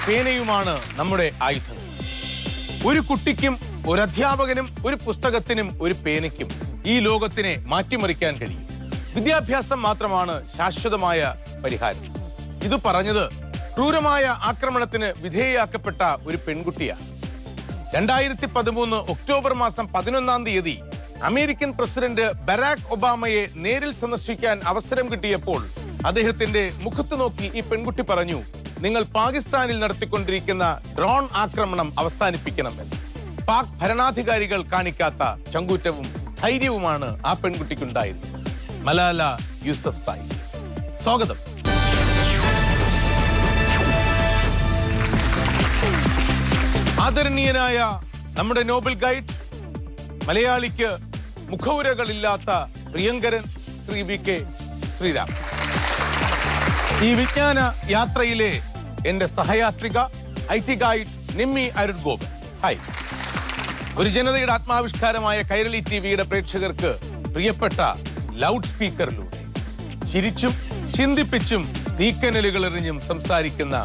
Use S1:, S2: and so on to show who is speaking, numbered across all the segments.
S1: പേനയുമാണ് നമ്മുടെ ആയുധങ്ങൾ. ഒരു കുട്ടിക്കും ഒരു അധ്യാപകനും ഒരു പുസ്തകത്തിനും ഒരു പേനയ്ക്കും ഈ ലോകത്തിനെ മാറ്റിമറിക്കാൻ കഴിയും. വിദ്യാഭ്യാസം മാത്രമാണ് ശാശ്വതമായ പരിഹാരം. ഇത് പറഞ്ഞത് ക്രൂരമായ ആക്രമണത്തിന് വിധേയയാക്കപ്പെട്ട ഒരു പെൺകുട്ടിയാണ്. 2013 ഒക്ടോബർ മാസം 11-ാം തീയതി അമേരിക്കൻ പ്രസിഡന്റ് ബരാക് ഒബാമയെ നേരിൽ സന്ദർശിക്കാൻ അവസരം കിട്ടിയപ്പോൾ അദ്ദേഹത്തിന്റെ മുഖത്ത് നോക്കി ഈ പെൺകുട്ടി പറഞ്ഞു, നിങ്ങൾ പാകിസ്ഥാനിൽ നടത്തിക്കൊണ്ടിരിക്കുന്ന ഡ്രോൺ ആക്രമണം അവസാനിപ്പിക്കണമെന്ന്. പാക് ഭരണാധികാരികൾ കാണിക്കാത്ത ചങ്കൂറ്റവും ധൈര്യവുമാണ് ആ പെൺകുട്ടിക്കുണ്ടായിരുന്നത്. മലാല യൂസഫ്സായി, സ്വാഗതം. ആദരണീയനായ നമ്മുടെ നോബൽ ഗൈഡ്, മലയാളിക്ക് മുഖവുരകളില്ലാത്ത പ്രിയങ്കരൻ ശ്രീ വി കെ ശ്രീരാം, ഈ വിജ്ഞാന യാത്രയിലെ എന്റെ സഹയാത്രിക IT guide Nimmi Arun Gopan. Hi. ഒരു ജനതയുടെ ആത്മാവിഷ്കാരമായ കൈരളി TVയുടെ പ്രേക്ഷകർക്ക് പ്രിയപ്പെട്ട ലൗഡ് സ്പീക്കറിലൂടെ ചിരിച്ചും ചിന്തിപ്പിച്ചും തീക്കനലുകൾ എറിഞ്ഞും സംസാരിക്കുന്ന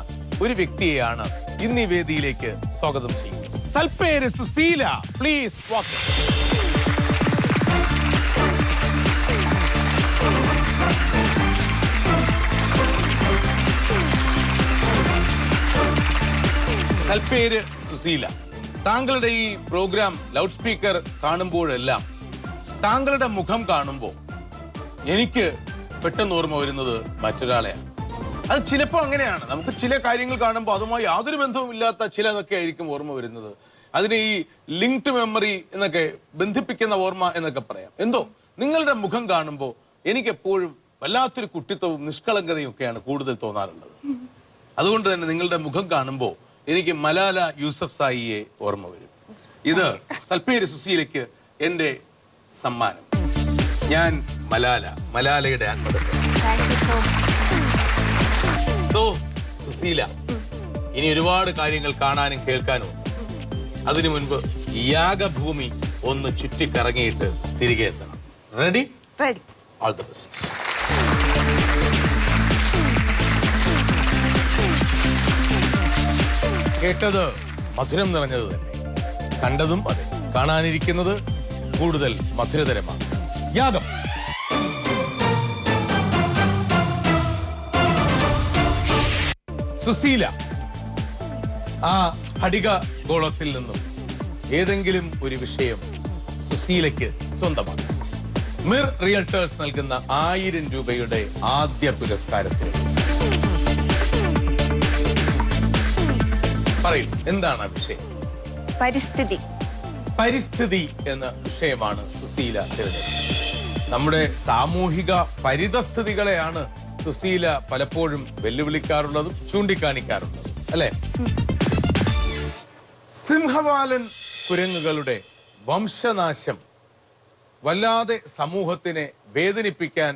S1: ഒരു വ്യക്തിയെയാണ് ഇന്ന് ഈ വേദിയിലേക്ക് സ്വാഗതം ചെയ്യുന്നത്. സൽപ്പേര് സുശീല, പ്ലീസ് വാക്ക്. സൽപ്പേര് സുശീല, താങ്കളുടെ ഈ പ്രോഗ്രാം ലൗഡ് സ്പീക്കർ കാണുമ്പോഴെല്ലാം താങ്കളുടെ മുഖം കാണുമ്പോൾ എനിക്ക് പെട്ടെന്ന് ഓർമ്മ വരുന്നത് മറ്റൊരാളെയാണ്. അത് ചിലപ്പോൾ അങ്ങനെയാണ്, നമുക്ക് ചില കാര്യങ്ങൾ കാണുമ്പോൾ അതുമായി യാതൊരു ബന്ധവുമില്ലാത്ത ചിലതൊക്കെ ആയിരിക്കും ഓർമ്മ വരുന്നത്. അതിനെ ഈ ലിങ്ക്ഡ് മെമ്മറി എന്നൊക്കെ, ബന്ധിപ്പിക്കുന്ന ഓർമ്മ എന്നൊക്കെ പറയാം. എന്തോ നിങ്ങളുടെ മുഖം കാണുമ്പോൾ എനിക്ക് എപ്പോഴും വല്ലാത്തൊരു കുട്ടിത്വവും നിഷ്കളങ്കതയും ഒക്കെയാണ് കൂടുതൽ തോന്നാറുള്ളത്. അതുകൊണ്ട് തന്നെ നിങ്ങളുടെ മുഖം കാണുമ്പോൾ എനിക്ക് മലാല യൂസഫ്സായിയെ ഓർമ്മ വരും. ഇത് സൽപ്പേര് സുശീലയ്ക്ക് എൻ്റെ സമ്മാനം. ഞാൻ മലാലയുടെ ആത്മകഥ. സോ സുശീല, ഇനി ഒരുപാട് കാര്യങ്ങൾ കാണാനും കേൾക്കാനും ഉണ്ട്. അതിനു മുൻപ് യാഗഭൂമി ഒന്ന് ചുറ്റിക്കറങ്ങിയിട്ട് തിരികെ എത്തണം. Ready?
S2: Ready.
S1: All the best. കേട്ടത് മധുരം നിറഞ്ഞത് തന്നെ, കണ്ടതും അതെ, കാണാനിരിക്കുന്നത് കൂടുതൽ മധുരതരമാണ്. യാഗം. സുശീല ആ സ്ഫടിക ഗോളത്തിൽ നിന്നും ഏതെങ്കിലും ഒരു വിഷയം സുശീലയ്ക്ക് സ്വന്തമാണ്. മിർ റിയൽട്ടേഴ്സ് നൽകുന്ന 1000 രൂപയുടെ ആദ്യ പുരസ്കാരത്തിന് പറയൂ, എന്താണ് ആ വിഷയം? പരിസ്ഥിതി എന്ന വിഷയമാണ് സുശീല തിരഞ്ഞെടുത്തത്. നമ്മുടെ സാമൂഹിക പരിതസ്ഥിതികളെയാണ് സുശീല പലപ്പോഴും വെല്ലുവിളിക്കാറുള്ളതും ചൂണ്ടിക്കാണിക്കാറുള്ളതും, അല്ലെ? സിംഹവാലൻ കുരങ്ങുകളുടെ വംശനാശം വല്ലാതെ സമൂഹത്തിനെ വേദനിപ്പിക്കാൻ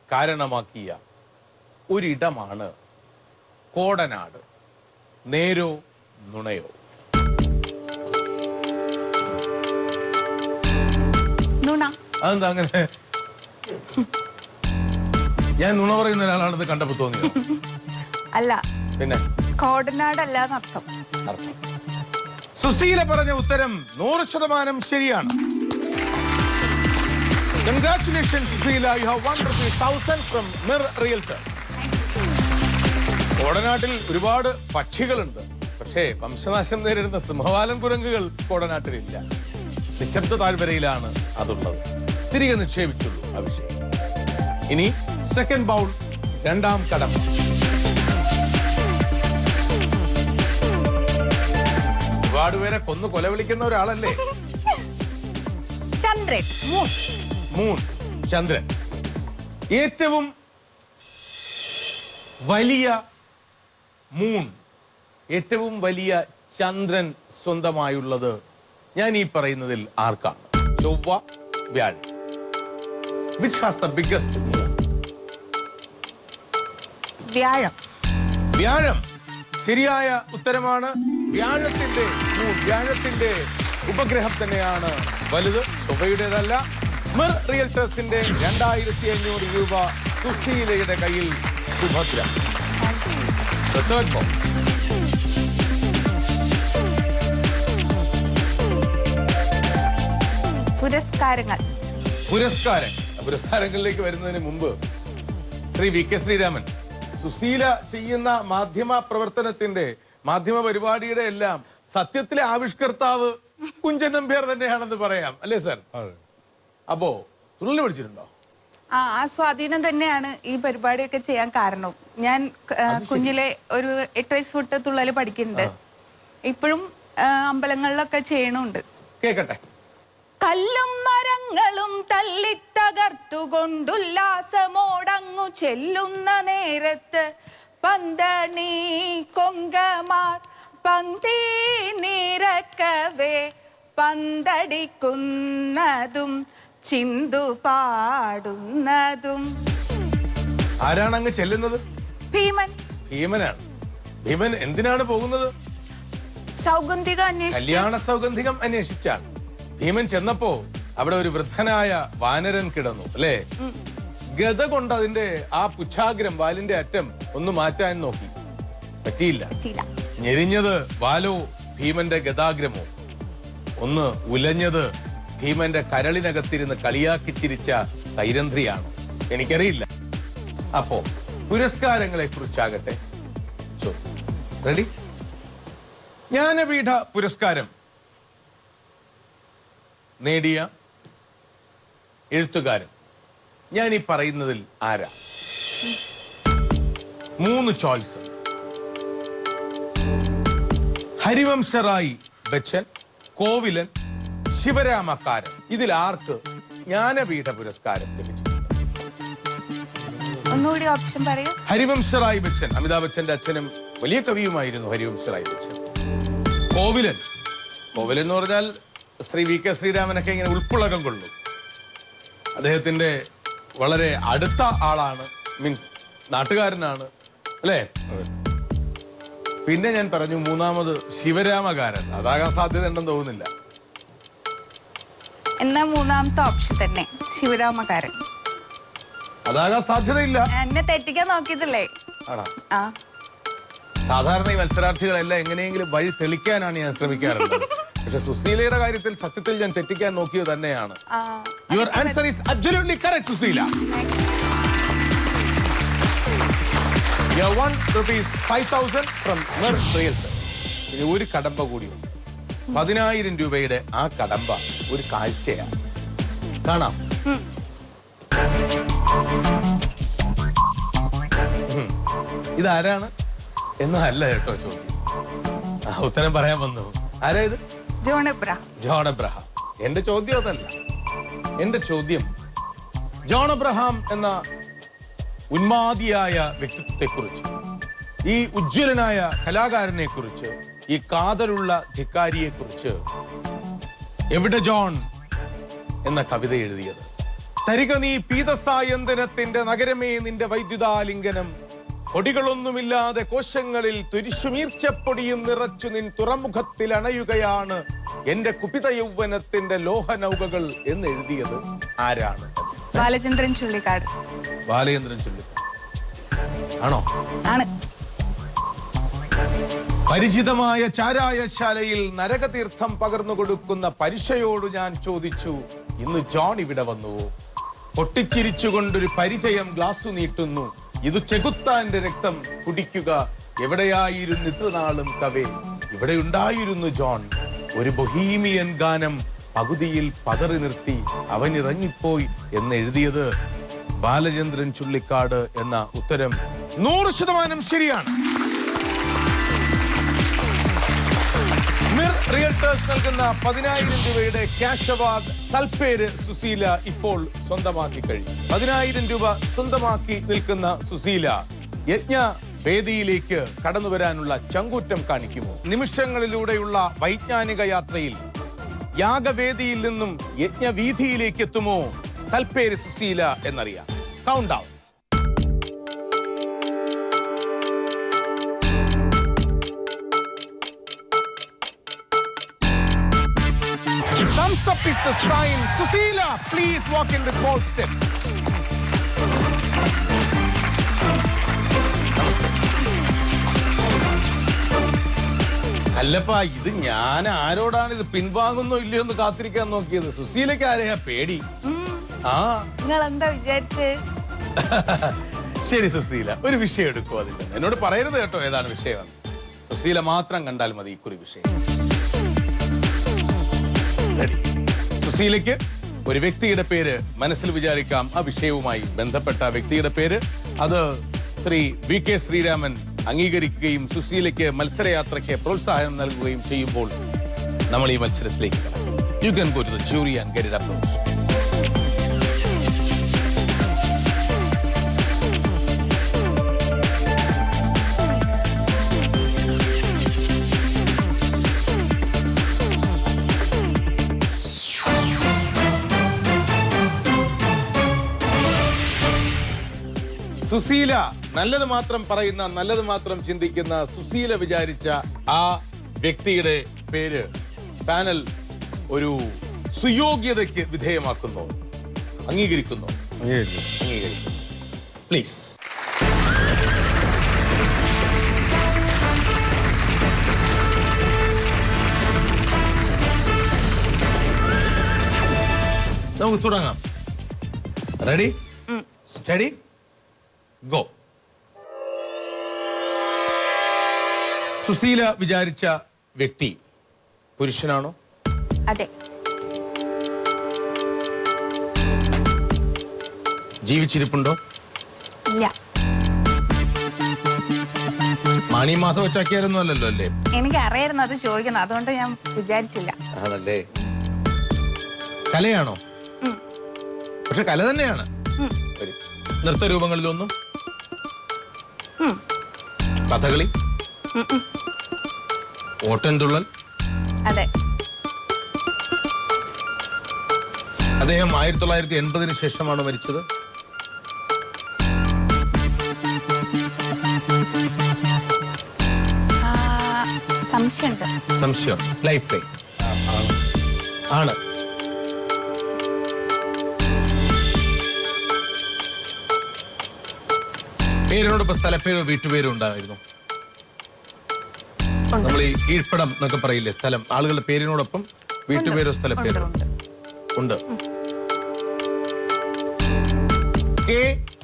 S1: കാരണമാക്കിയ ഒരിടമാണ് കോടനാട്. നേരോ നുണയോ? അതെന്താ അങ്ങനെ? ഞാൻ നുണ പറയുന്ന ഒരാളാണെന്ന് കണ്ടപ്പോ തോന്നിയോ?
S2: അല്ല,
S1: പിന്നെ
S2: കോടനാടല്ല അർത്ഥം.
S1: സുശീല പറഞ്ഞ ഉത്തരം 100% ശരിയാണ്. Congratulations, Sushila. You have won ₹1,000 from Mir Realtors. കോടനാട്ടിൽ ഒരുപാട് പക്ഷികളുണ്ട്, പക്ഷേ വംശനാശം നേരിടുന്ന സിംഹവാലൻ കുരങ്ങുകൾ കോടനാട്ടിലില്ല. നിശബ്ദ താഴ്വരയിലാണ് അതുള്ളത്. തിരികെ നിക്ഷേപിച്ചുള്ളൂ ആ വിഷയം. ഇനി സെക്കൻഡ് ബൗൾ, രണ്ടാം കടമ്പ. ഒരുപാട് പേരെ കൊന്നു കൊലവിളിക്കുന്ന ഒരാളല്ലേ?
S2: ചന്ദ്രൻ.
S1: മൂൺ, ചന്ദ്രൻ. ഏറ്റവും വലിയ മൂൺ, ഏറ്റവും വലിയ ചന്ദ്രൻ സ്വന്തമായുള്ളത് ഞാൻ ഈ പറയുന്നതിൽ ആർക്കാണ്? ചൊവ്വ, വ്യാഴം. Which has the biggest moon?
S2: വ്യാഴം.
S1: വ്യാഴം ശരിയായ ഉത്തരമാണ്. വ്യാഴത്തിന്റെ മൂൺ, വ്യാഴത്തിന്റെ ഉപഗ്രഹം തന്നെയാണ് വലുത്, ചൊവ്വയുടേതല്ല. മിർ റിയൽട്ടേഴ്സിന്റെ 2500 രൂപ സുശീലയുടെ കയ്യിൽ സുഭദ്ര. The third ball. പുരസ്കാരങ്ങളിലേക്ക് വരുന്നതിന് മുമ്പ് ശ്രീ വി കെ ശ്രീരാമൻ, സുശീല ചെയ്യുന്ന മാധ്യമ പ്രവർത്തനത്തിന്റെ മാധ്യമ പരിപാടിയുടെ എല്ലാം സത്യത്തിലെ ആവിഷ്കർത്താവ് കുഞ്ചൻ നമ്പ്യാർ തന്നെയാണെന്ന് പറയാം, അല്ലേ സർ? അപ്പോ തുള്ളൽ പഠിച്ചിട്ടുണ്ടോ?
S2: ആ സ്വാധീനം തന്നെയാണ് ഈ പരിപാടിയൊക്കെ ചെയ്യാൻ കാരണം. ഞാൻ കുഞ്ഞിലെ ഒരു 8 വയസ്സ് തൊട്ട് തുള്ളല് പഠിക്കുന്നുണ്ട്. ഇപ്പോഴും അമ്പലങ്ങളിലൊക്കെ ചെയ്യണുണ്ട്.
S1: കേക്കട്ടെ.
S2: കല്ലും മരങ്ങളും തല്ലിത്തകർത്തുകൊണ്ടുല്ലാസമോടങ്ങു ചെല്ലുന്ന നേരത്ത് പന്തണി കൊങ്കമാർ പന്തി നിരക്കവേ പന്തടിക്കുന്നതും ചിന്തു പാടുന്നതും.
S1: ആരാണ് അങ്ങ് ചെല്ലുന്നത്?
S2: ഭീമൻ.
S1: ഭീമനാണ്. ഭീമൻ എന്തിനാണ് പോകുന്നത്? കല്യാണ സൗഗന്ധികം അന്വേഷിച്ചാണ്. ഭീമൻ ചെന്നപ്പോ അവിടെ ഒരു വൃദ്ധനായ വാനരൻ കിടന്നു, അല്ലേ? ഗദ കൊണ്ട് അതിന്റെ ആ പുച്ഛാഗ്രം, വാലിന്റെ അറ്റം ഒന്ന് മാറ്റാൻ നോക്കി, പറ്റിയില്ല. ഞെരിഞ്ഞത് വാലോ ഭീമന്റെ ഗദാഗ്രമോ? ഒന്ന് ഉലഞ്ഞത് ഭീമന്റെ കരളിനകത്തിരുന്ന് കളിയാക്കി ചിരിച്ച സൈരന്ധ്രിയാണ്. എനിക്കറിയില്ല. അപ്പോ പുരസ്കാരങ്ങളെ കുറിച്ചാകട്ടെ. റെഡി? ജ്ഞാനപീഠ പുരസ്കാരം നേടിയ എഴുത്തുകാരൻ ഞാൻ ഈ പറയുന്നതിൽ ആരാ? 3 ചോയ്സ്. ഹരിവംശറായ് ബച്ചൻ, കോവിലൻ, ശിവരാമക്കാരൻ. ഇതിൽ ആർക്ക് ജ്ഞാനപീഠ പുരസ്കാരം ലഭിച്ചു?
S2: ഒന്നുകൂടി ഓപ്ഷൻ പറയൂ.
S1: ഹരിവംശറായ് ബച്ചൻ, അമിതാഭ് ബച്ചന്റെ അച്ഛനും വലിയ കവിയുമായിരുന്നു ഹരിവംശറായ് ബച്ചൻ. കോവിലൻ എന്ന് പറഞ്ഞാൽ ശ്രീ വി കെ ശ്രീരാമനൊക്കെ ഇങ്ങനെ ഉൾപ്പുളകം കൊള്ളും. അദ്ദേഹത്തിന്റെ വളരെ അടുത്ത ആളാണ്, മീൻസ് നാട്ടുകാരനാണ്, അല്ലേ? പിന്നെ ഞാൻ പറഞ്ഞു മൂന്നാമത് ശിവരാമകാരൻ. അതാകാൻ സാധ്യത ഉണ്ടെന്ന് തോന്നുന്നില്ല.
S2: എന്നാ മൂന്നാമത്തെ ഓപ്ഷൻ തന്നെ ശിവരാമകാരൻ.
S1: അതാകാൻ സാധ്യതയില്ല.
S2: എന്നെ തെറ്റിക്കാൻ നോക്കിയതല്ലേ?
S1: സാധാരണ ഈ മത്സരാർത്ഥികളെല്ലാം എങ്ങനെയെങ്കിലും വഴി തെളിക്കാനാണ് ഞാൻ ശ്രമിക്കാറുള്ളത്. പക്ഷെ സുശീലയുടെ കാര്യത്തിൽ സത്യത്തിൽ ഞാൻ തെറ്റിക്കാൻ നോക്കിയത് തന്നെയാണ്. Your answer is absolutely correct, Sushila. You have won ₹5,000 from Mer Realtor. ഇനി ഒരു കടമ്പ കൂടിയുണ്ട്. 10,000 രൂപയുടെ ആ കടമ്പ ഒരു കാഴ്ചയാണ്. കാണാം. ഇതാരാണ് എന്നല്ല കേട്ടോ ചോദ്യം. ഉത്തരം പറയാൻ വന്നു. ആരാ ഇത്? John Abraham. എന്റെ ചോദ്യം അതല്ല. എന്റെ ചോദ്യം ജോൺ എബ്രഹാം എന്ന ഉന്മാദിയായ വ്യക്തിത്വത്തെ കുറിച്ച്, ഈ ഉജ്ജ്വലനായ കലാകാരനെ കുറിച്ച്, ഈ കാതലുള്ള ധിക്കാരിയെ കുറിച്ച് എവിടെ ജോൺ എന്ന കവിത എഴുതിയത്? തരിക നീ പീതസായന്തനത്തിന്റെ നഗരമേ നിന്റെ വൈദ്യുതാലിംഗനം, പൊടികളൊന്നുമില്ലാതെ കോശങ്ങളിൽ തുരിശുമീർച്ചപ്പൊടിയും നിറച്ചു നിൻ തുറമുഖത്തിൽ അണയുകയാണ് എന്റെ കുപിത യൗവനത്തിന്റെ ലോഹനൗകകൾ എന്ന് എഴുതിയത് ആരാണ്?
S2: ബാലചന്ദ്രൻ ചുള്ളിക്കാട്.
S1: ബാലചന്ദ്രൻ ചുള്ളിക്കാട് ആണോ?
S2: ആണ്.
S1: പരിചിതമായ ചാരായശാലയിൽ നരകതീർത്ഥം പകർന്നു കൊടുക്കുന്ന പരിശയോട് ഞാൻ ചോദിച്ചു, ഇന്ന് ജോൺ ഇവിടെ വന്നുവോ? പൊട്ടിച്ചിരിച്ചുകൊണ്ടൊരു പരിചയം ഗ്ലാസു നീട്ടുന്നു, ഇത് ചെകുത്താന്റെ രക്തം കുടിക്കുക. എവിടെയായിരുന്നു ഇത്രനാളും കവേ? ഇവിടെ ഉണ്ടായിരുന്നു ജോൺ. ഒരു ബൊഹീമിയൻ ഗാനം പകുതിയിൽ പതറി നിർത്തി അവനിറങ്ങിപ്പോയി എന്ന് എഴുതിയത് ബാലചന്ദ്രൻ ചുള്ളിക്കാട് എന്ന ഉത്തരം 100% ശരിയാണ്. മിർ റിയൽട്ടേഴ്സ് നൽകുന്ന 10,000 രൂപയുടെ ക്യാഷ് അവാർഡ് സൽപ്പേര് സുശീല ഇപ്പോൾ സ്വന്തമാക്കി കഴിഞ്ഞു. 10,000 രൂപ സ്വന്തമാക്കി നിൽക്കുന്ന സുശീല യജ്ഞ വേദിയിലേക്ക് കടന്നു വരാനുള്ള ചങ്കൂറ്റം കാണിക്കുമോ? നിമിഷങ്ങളിലൂടെയുള്ള വൈജ്ഞാനിക യാത്രയിൽ യാഗവേദിയിൽ നിന്നും യജ്ഞവീതിയിലേക്ക് എത്തുമോ സൽപ്പേര് സുശീല എന്നറിയാം. Count down. Thumbs up is the sign. Sushila, please walk in with bold steps. അല്ലപ്പാ, ഇത് ഞാൻ ആരോടാണ് ഇത് പിൻവാങ്ങുന്നോ ഇല്ലയോ എന്ന് കാത്തിരിക്കാൻ നോക്കിയത്. സുശീലയ്ക്ക് ആരെയാ പേടി? ആ
S2: നിങ്ങൾ എന്താ വിചാരിച്ച്?
S1: ശരി സുശീല, ഒരു വിഷയം എടുക്കൂ. അതിൽ എന്നോട് പറയരുത് കേട്ടോ ഏതാണ് വിഷയം. സുശീല മാത്രം കണ്ടാൽ മതി ഇക്കുറി വിഷയം. Ready. സുശീലയ്ക്ക് ഒരു വ്യക്തിയുടെ പേര് മനസ്സിൽ വിചാരിക്കാം. ആ വിഷയവുമായി ബന്ധപ്പെട്ട വ്യക്തിയുടെ പേര് അത് ശ്രീ VK ശ്രീരാമൻ അംഗീകരിക്കുകയും സുശീലയ്ക്ക് മത്സരയാത്രയ്ക്ക് പ്രോത്സാഹനം നൽകുകയും ചെയ്യുമ്പോൾ നമ്മൾ ഈ മത്സരത്തിലേക്ക് കടക്കും. You can go to the jury and get it approached. Susheela, നല്ലത് മാത്രം പറയുന്ന, നല്ലത് മാത്രം ചിന്തിക്കുന്ന, സുശീല വിചാരിച്ച ആ വ്യക്തിയുടെ പേര് പാനൽ ഒരു സുയോഗ്യതയ്ക്ക് വിധേയമാക്കുന്നു, അംഗീകരിക്കുന്നു. അംഗീകരിക്കുന്നു. പ്ലീസ്. നമുക്ക് തുടങ്ങാം. Ready, study, go. സുശീല വിചാരിച്ച വ്യക്തി പുരുഷനാണോ?
S2: അതെ.
S1: ജീവിച്ചിരിപ്പുണ്ടോ?
S2: ഇല്ല.
S1: മാണി മാധവ ചാക്യാരൊന്നും അല്ലല്ലോ അല്ലേ?
S2: എനിക്ക് അറിയായിരുന്നു അത് ചോദിക്കണം, അതുകൊണ്ട് ഞാൻ വിചാരിച്ചില്ല.
S1: ആണല്ലേ. കലയാണോ? പക്ഷെ കല തന്നെയാണ്. നൃത്തരൂപങ്ങളിലൊന്നും? കഥകളി? ഓട്ടൻതുള്ളൽ?
S2: അതെ.
S1: അദ്ദേഹം 1980 ശേഷമാണ് മരിച്ചത്. സംശയം. ലൈഫ് ലൈൻ ആണ്. പേരിനോടൊപ്പം സ്ഥലപ്പേരോ വീട്ടുപേരോ ഉണ്ടായിരുന്നു? നമ്മൾ ഈ കീഴ്പ്പടം എന്നൊക്കെ പറയില്ലേ, സ്ഥലം, ആളുകളുടെ പേരിനോടൊപ്പം വീട്ടുപേരോ സ്ഥലപ്പേരോ ഉണ്ട്. കെ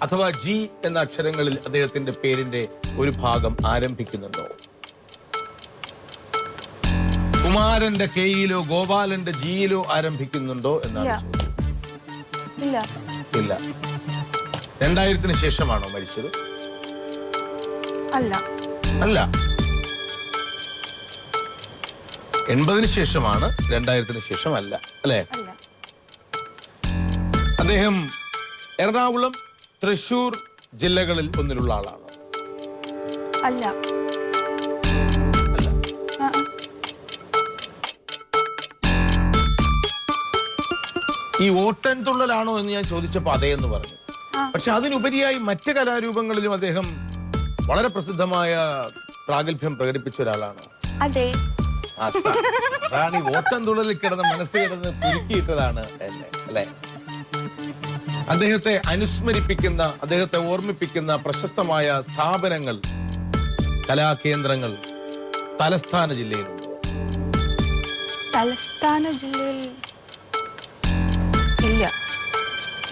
S1: അഥവാ ജി എന്ന അക്ഷരങ്ങളിൽ അദ്ദേഹത്തിന്റെ പേരിന്റെ ഒരു ഭാഗം ആരംഭിക്കുന്നുണ്ടോ? കുമാരന്റെ കെയിലോ ഗോപാലന്റെ ജിയിലോ ആരംഭിക്കുന്നുണ്ടോ എന്നാണ് ചോദ്യം. ഇല്ല. 2000 ശേഷമാണോ മരിച്ചത്?
S2: അല്ല.
S1: 80 ശേഷമാണ്, 2000 ശേഷം അല്ല, അല്ലേ? അദ്ദേഹം എറണാകുളം, തൃശൂർ ജില്ലകളിൽ ഒന്നിലുള്ള ആളാണ്?
S2: അല്ല.
S1: ഈ ഓട്ടൻതുള്ളലാണോ എന്ന് ഞാൻ ചോദിച്ചപ്പോ അതേ എന്ന് പറഞ്ഞു. പക്ഷെ അതിനുപരിയായി മറ്റ് കലാരൂപങ്ങളിലും അദ്ദേഹം വളരെ പ്രസിദ്ധമായ പ്രാഗൽഭ്യം പ്രകടിപ്പിച്ച ഒരാളാണ്.
S2: അതെ.
S1: അതാണ് ഈ ഓട്ടൻതുള്ളലിൽ കിടന്ന് മനസ്സ് കിടന്ന് കുരുക്കിയിട്ടതാണ് എന്നെ, അല്ലെ? അദ്ദേഹത്തെ അനുസ്മരിപ്പിക്കുന്ന, അദ്ദേഹത്തെ ഓർമ്മിപ്പിക്കുന്ന പ്രശസ്തമായ സ്ഥാപനങ്ങൾ, കലാകേന്ദ്രങ്ങൾ തലസ്ഥാന ജില്ലയിലുണ്ട്.
S2: തലസ്ഥാന ജില്ലയിൽ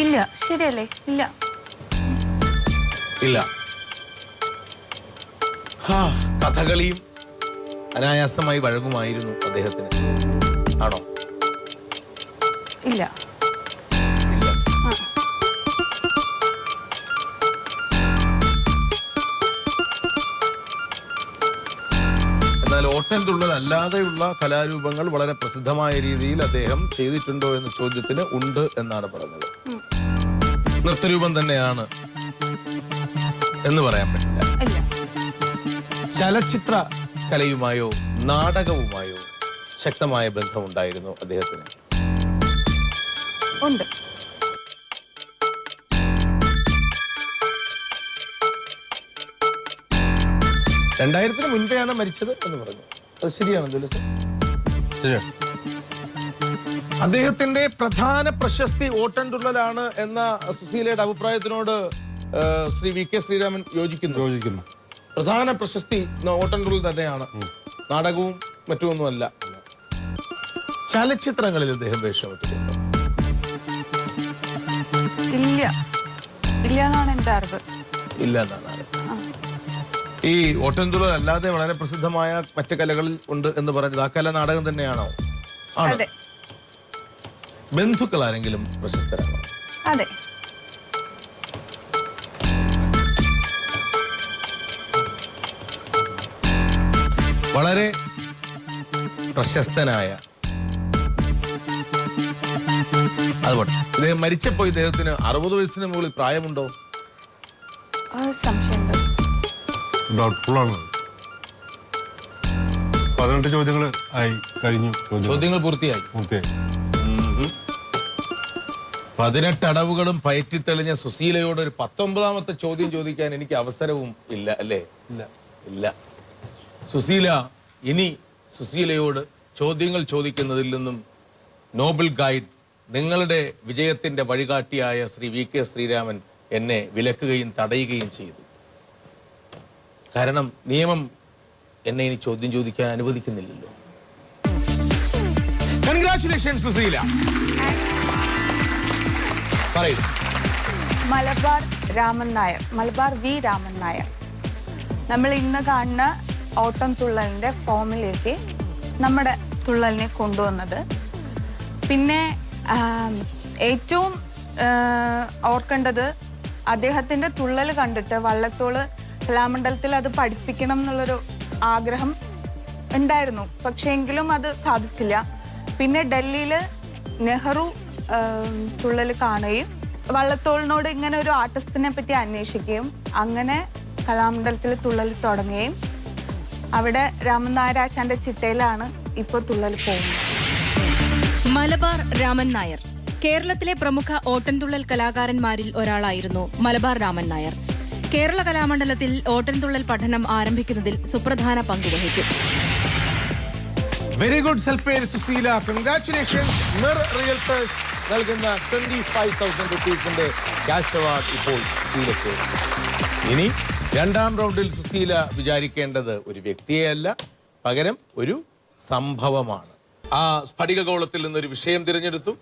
S2: ഇല്ല. ശരിയല്ലേ?
S1: ഇല്ല. കഥകളിയും അനായാസമായി വഴങ്ങുമായിരുന്നു അദ്ദേഹത്തിന്, ആണോ?
S2: ഇല്ല.
S1: എന്നാൽ ഓട്ടൻതുള്ളൽ അല്ലാതെയുള്ള കലാരൂപങ്ങൾ വളരെ പ്രസിദ്ധമായ രീതിയിൽ അദ്ദേഹം ചെയ്തിട്ടുണ്ടോ എന്ന ചോദ്യത്തിന് ഉണ്ട് എന്നാണ് പറഞ്ഞത്. നൃത്തരൂപം തന്നെയാണ് എന്ന് പറയാൻ പറ്റില്ല. ചലച്ചിത്ര കലയുമായോ നാടകവുമായോ ശക്തമായ ബന്ധമുണ്ടായിരുന്നു അദ്ദേഹത്തിന്?
S2: ഉണ്ട്.
S1: രണ്ടായിരത്തിന് മുൻപെയാണ് മരിച്ചത് എന്ന് പറഞ്ഞു. അത് ശരിയാണല്ലോ സർ? ശരിയാണ്. അദ്ദേഹത്തിന്റെ പ്രധാന പ്രശസ്തി ഓട്ടൻതുള്ളലാണ് എന്ന സുശീലയുടെ അഭിപ്രായത്തിനോട് ശ്രീ VK ശ്രീരാമൻ യോജിക്കുന്നു. പ്രധാന പ്രശസ്തി ഓട്ടൻതുള്ളൽ തന്നെയാണ്. നാടകവും മറ്റൊന്നുമല്ല. ചലച്ചിത്രങ്ങളിൽ അദ്ദേഹം വേഷമിട്ടിട്ടുണ്ടോ?
S2: ഇല്ല ഇല്ല എന്നാണ് എന്റെ അറിവ്.
S1: ഇല്ല എന്നാണ് അറിവ്. ഈ ഓട്ടൻതുള്ളൽ അല്ലാതെ വളരെ പ്രസിദ്ധമായ മറ്റു കലകളിൽ ഉണ്ട് എന്ന് പറഞ്ഞത് ആ കല നാടകം തന്നെയാണോ? ആണ്.
S2: അതെ
S1: ബന്ധുക്കൾ ആരെങ്കിലും പ്രശസ്തരാണോ?
S2: അതെ.
S1: വളരെ പ്രശസ്തനായ, അതുകൊണ്ട് ഇദ്ദേഹം മരിച്ചപ്പോ ഇദ്ദേഹത്തിന് 60 വയസ്സിന് മുകളിൽ പ്രായമുണ്ടോ?
S2: സംശയമുണ്ട്.
S3: ഡൗട്ട്ഫുൾ ആണ്. 18 ചോദ്യങ്ങൾ ആയി കഴിഞ്ഞു.
S1: ചോദ്യങ്ങൾ പൂർത്തിയായി. 18 അടവുകളും പയറ്റിത്തെളിഞ്ഞ സുശീലയോട് ഒരു 19ാമത്തെ ചോദ്യം ചോദിക്കാൻ എനിക്ക് അവസരവും ഇല്ല, അല്ലേ? ഇല്ല. സുശീല, ഇനി സുശീലയോട് ചോദ്യങ്ങൾ ചോദിക്കുന്നതിൽ നിന്നും നോബൽ ഗൈഡ്, നിങ്ങളുടെ വിജയത്തിന്റെ വഴികാട്ടിയായ ശ്രീ വി കെ ശ്രീരാമൻ എന്നെ വിലക്കുകയും തടയുകയും ചെയ്തു. കാരണം നിയമം എന്നെ ഇനി ചോദ്യം ചോദിക്കാൻ അനുവദിക്കുന്നില്ലല്ലോ. കൺഗ്രാറ്റുലേഷൻ സുശീല. പറയൂ.
S2: മലബാർ രാമൻ നായർ, മലബാർ വി രാമൻ നായർ. നമ്മൾ ഇന്ന് കാണുന്ന ഓട്ടം തുള്ളലിന്റെ ഫോമിലേക്ക് നമ്മുടെ തുള്ളലിനെ കൊണ്ടുവന്നത്. പിന്നെ ഏറ്റവും ഓർക്കേണ്ടത്, അദ്ദേഹത്തിന്റെ തുള്ളൽ കണ്ടിട്ട് വള്ളത്തോള് കലാമണ്ഡലത്തിൽ അത് പഠിപ്പിക്കണം എന്നുള്ളൊരു ആഗ്രഹം ഉണ്ടായിരുന്നു. പക്ഷെ എങ്കിലും അത് സാധിച്ചില്ല. പിന്നെ ഡൽഹിയില് നെഹ്റു തുള്ളൽ കാണുകയും വള്ളത്തോളിനോട് ഇങ്ങനെ ഒരു ആർട്ടിസ്റ്റിനെ പറ്റി അന്വേഷിക്കുകയും അങ്ങനെ കലാമണ്ഡലത്തിൽ തുള്ളൽ തുടങ്ങുകയും അവിടെ രാമൻ നായരാശാന്റെ ചിട്ടയിലാണ് ഇപ്പോൾ തുള്ളൽ പോകുന്നത്.
S4: മലബാർ രാമൻ നായർ കേരളത്തിലെ പ്രമുഖ ഓട്ടൻതുള്ളൽ കലാകാരന്മാരിൽ ഒരാളായിരുന്നു മലബാർ രാമൻ നായർ. കേരള കലാമണ്ഡലത്തിൽ ഓട്ടൻതുള്ളൽ പഠനം ആരംഭിക്കുന്നതിൽ സുപ്രധാന പങ്കുവഹിച്ചു.
S1: വെരി ഗുഡ് സൽപ്പേര് സുശീല. കൺഗ്രാറ്റുലേഷൻ. മിർ റിയൽറ്റേഴ്സ് നൽകുന്ന 25,000 റുപ്പീസിന്റെ ക്യാഷ് അവാർഡ് ഇപ്പോൾ സുശീലയ്ക്ക്. ഇനി 2ാം റൗണ്ടിൽ സുശീല വിചാരിക്കേണ്ടത് ഒരു വ്യക്തിയെയല്ല, പകരം ഒരു സംഭവമാണ്. ആ സ്ഫടികഗോളത്തിൽ നിന്നൊരു വിഷയം തിരഞ്ഞെടുത്തു.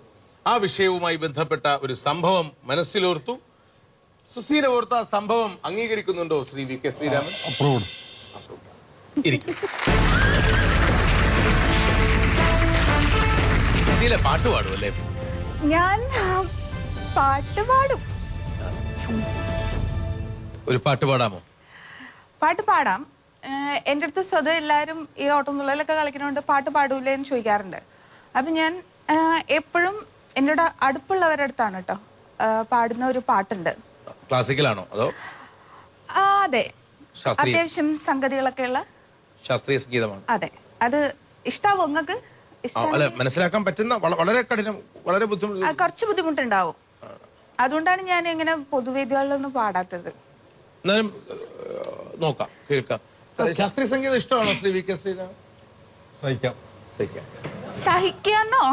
S1: ആ വിഷയവുമായി ബന്ധപ്പെട്ട ഒരു സംഭവം മനസ്സിലോർത്തു. സുശീല ഓർത്ത ആ സംഭവം അംഗീകരിക്കുന്നുണ്ടോ Shri V K Sreeraman?
S3: Approved.
S1: ഇരിക്കും. സുശീല പാട്ട് പാടും അല്ലേ?
S2: ഞാൻ പാട്ട് പാടും.
S1: ഒരു പാട്ട് പാടാമോ?
S2: പാട്ട് പാടാം. എൻ്റെ അടുത്ത് സ്വതം എല്ലാവരും ഈ ഓട്ടംതുള്ളലൊക്കെ കളിക്കുന്നതുകൊണ്ട് പാട്ട് പാടൂലേ എന്ന് ചോദിക്കാറുണ്ട്. അപ്പം ഞാൻ എപ്പോഴും എന്നോട് അടുപ്പുള്ളവരുടെ അടുത്താണ് കേട്ടോ പാടുന്ന ഒരു പാട്ടുണ്ട്.
S1: ക്ലാസിക്കലാണോ അതോ?
S2: അതെ, അത്യാവശ്യം സംഗതികളൊക്കെ ഉള്ള
S1: ശാസ്ത്രീയ സംഗീതമാണ്.
S2: അതെ, അത് ഇഷ്ടാവോ നിങ്ങൾക്ക്?
S1: അല്ല, മനസ്സിലാക്കാൻ പറ്റുന്ന വളരെ കഠിനം, വളരെ ബുദ്ധിമുട്ട്,
S2: കുറച്ച് ബുദ്ധിമുട്ടുണ്ടാവും. അതുകൊണ്ടാണ് ഞാൻ ഇങ്ങനെ പൊതുവേദികളിലൊന്നും പാടാത്തത്.
S1: എന്നാലും നോക്കാം, കേൾക്കാം. ശാസ്ത്രീയ സംഗീതം ഇഷ്ടമാണോ ശ്രീ വി കെ ശ്രീരാമൻ?
S3: സഹിക്കാം.
S2: സഹിക്കാന്നോ?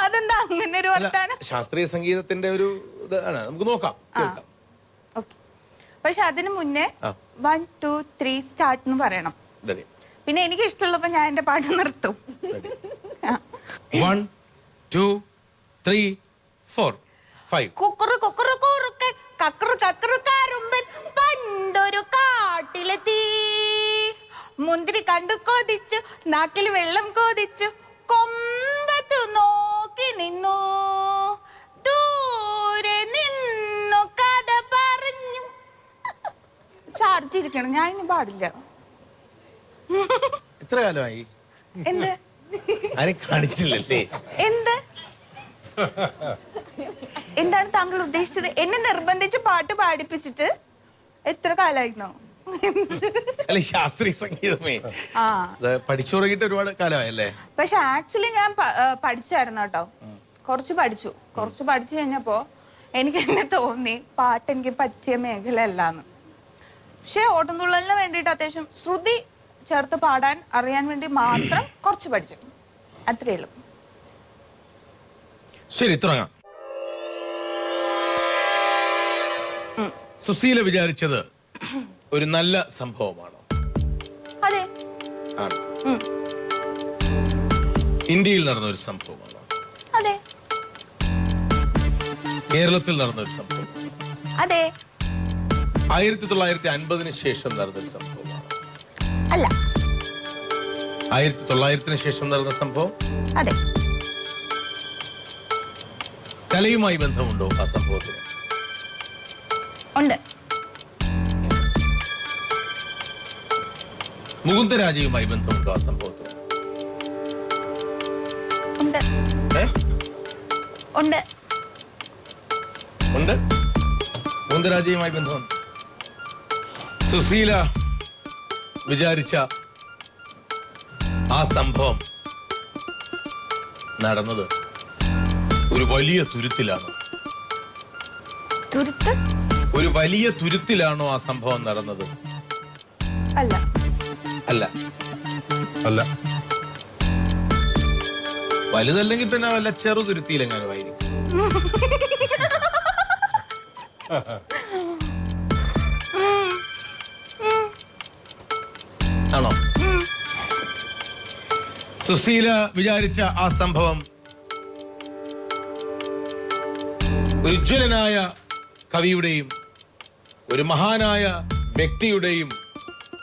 S2: അതെന്താ അങ്ങനെ ഒരു വർത്താനം?
S1: ശാസ്ത്രീയ സംഗീതത്തിന്റെ ഒരു ഇതാണ്, നമുക്ക് നോക്കാം, കേൾക്കാം.
S2: പക്ഷെ അതിനു മുന്നേ 1 2 3 സ്റ്റാർട്ട് എന്ന് പറയണം. പിന്നെ എനിക്ക് ഇഷ്ടമുള്ളപ്പോ ഞാൻ എന്റെ പാട്ട് നിർത്തും.
S1: 1 2 3 4 5.
S2: കുക്കുറു കുക്കുറു കുറുക്കൻ കക്കുറു കക്കുറു കാറുമ്പൻ പണ്ടൊരു കാട്ടിലെത്തി. മുന്തിരി കണ്ടു കൊതിച്ചു, നാക്കിൽ വെള്ളം കൊതിച്ചു, കൊമ്പത്തു നോക്കി നിന്നു, ദൂരെ നിന്നു കഥ പറഞ്ഞു. ചാർജിരിക്കണം, ഞാൻ ഇനി പാടില്ല.
S1: എത്ര കാലമായി?
S2: എന്ത്?
S1: ആരും കാണിച്ചില്ലല്ലേ?
S2: എന്ത്? എന്താണ് താങ്കൾ ഉദ്ദേശിച്ചത്? എന്നെ നിർബന്ധിച്ച് പാട്ട് പാടിപ്പിച്ചിട്ട് എത്ര കാലായിരുന്നോ?
S1: അല്ലെ, ശാസ്ത്രീയ സംഗീതമേ പഠിച്ചു തുടങ്ങിയിട്ട് ഒരുപാട് കാലമായല്ലേ?
S2: പക്ഷെ ആക്ച്വലി ഞാൻ പഠിച്ചായിരുന്നു കേട്ടോ. കുറച്ച് പഠിച്ചു കഴിഞ്ഞപ്പോ എനിക്ക് എന്നെ തോന്നി പാട്ട് എനിക്ക് പറ്റിയ മേഖല അല്ലാന്ന്. പക്ഷെ ഓട്ടംതുള്ളലിന് വേണ്ടിയിട്ട് അത്യാവശ്യം ശ്രുതി ചേർത്ത് പാടാൻ അറിയാൻ വേണ്ടി മാത്രം കുറച്ച് പഠിച്ചു, അത്രേ ഉള്ളൂ.
S1: ശരി, തുടങ്ങാം. സുശീല വിചാരിച്ചത് ഒരു നല്ല സംഭവമാണോ?
S2: അതെ.
S1: ആണ്. ഇന്ത്യയിൽ നടന്ന ഒരു സംഭവമാണ്.
S2: അതെ.
S1: കേരളത്തിൽ നടന്ന ഒരു സംഭവം.
S2: അതെ.
S1: 1950 ശേഷം നടന്നൊരു സംഭവമാണ്.
S2: അല്ല.
S1: 1900 ശേഷം നടന്ന സംഭവം.
S2: അതെ.
S1: കലയുമായി ബന്ധമുണ്ടോ ആ സംഭവത്തിന്?
S2: ഉണ്ട്.
S1: മുകുന്ദരാജയുമായി ബന്ധമുണ്ടോ ആ സംഭവത്തിന്?
S2: ഉണ്ട്. ഉണ്ട്.
S1: ഉണ്ട്. മുകുന്ദരാജയുമായി ബന്ധമുണ്ട്. സുശീല വിചാരിച്ച ആ സംഭവം നടന്നത് ഒരു വലിയ തുരുത്തിലാണ്.
S2: തുരുത്ത്?
S1: ഒരു വലിയ തുരുത്തിലാണോ ആ സംഭവം നടന്നത്?
S2: അല്ല.
S1: അല്ല.
S3: അല്ല.
S1: വലുതല്ലെങ്കിൽ പിന്നെ വല്ല ചെറുതുരുത്തിയിലെങ്ങാനും ആയിരിക്കും. ആണോ? സുശീല വിചാരിച്ച ആ സംഭവം ഒരു ഉജ്ജ്വലനായ കവിയുടെയും ഒരു മഹാനായ വ്യക്തിയുടെയും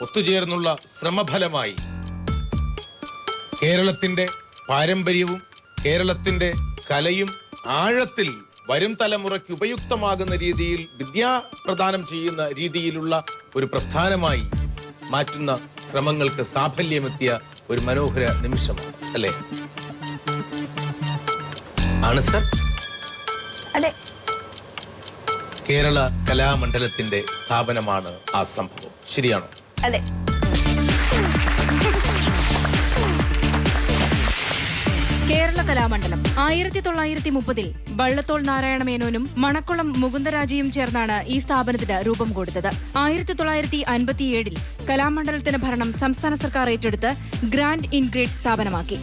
S1: ഒത്തുചേർന്നുള്ള ശ്രമഫലമായി കേരളത്തിന്റെ പാരമ്പര്യവും കേരളത്തിന്റെ കലയും ആഴത്തിൽ വരും തലമുറയ്ക്ക് ഉപയുക്തമാകുന്ന രീതിയിൽ വിദ്യാപ്രദാനം ചെയ്യുന്ന രീതിയിലുള്ള ഒരു പ്രസ്ഥാനമായി മാറ്റുന്ന ശ്രമങ്ങൾക്ക് സാഫല്യമെത്തിയ ഒരു മനോഹര നിമിഷമാണ് അല്ലേ? ആണ് സർ.
S2: അതെ.
S1: കേരള കലാമണ്ഡലത്തിന്റെ സ്ഥാപനമാണ് ആ സംഭവം. ശരിയാണോ?
S2: അതെ.
S4: കേരള കലാമണ്ഡലം 1930 വള്ളത്തോൾ നാരായണ മേനോനും മണക്കുളം മുകുന്ദരാജയും ചേർന്നാണ് ഈ സ്ഥാപനത്തിന് രൂപം കൊടുത്തത്. 1957 കലാമണ്ഡലത്തിന്റെ ഭരണം സംസ്ഥാന സർക്കാർ ഏറ്റെടുത്ത് ഗ്രാൻഡ് ഇൻഗ്രേഡ് സ്ഥാപനമാക്കി.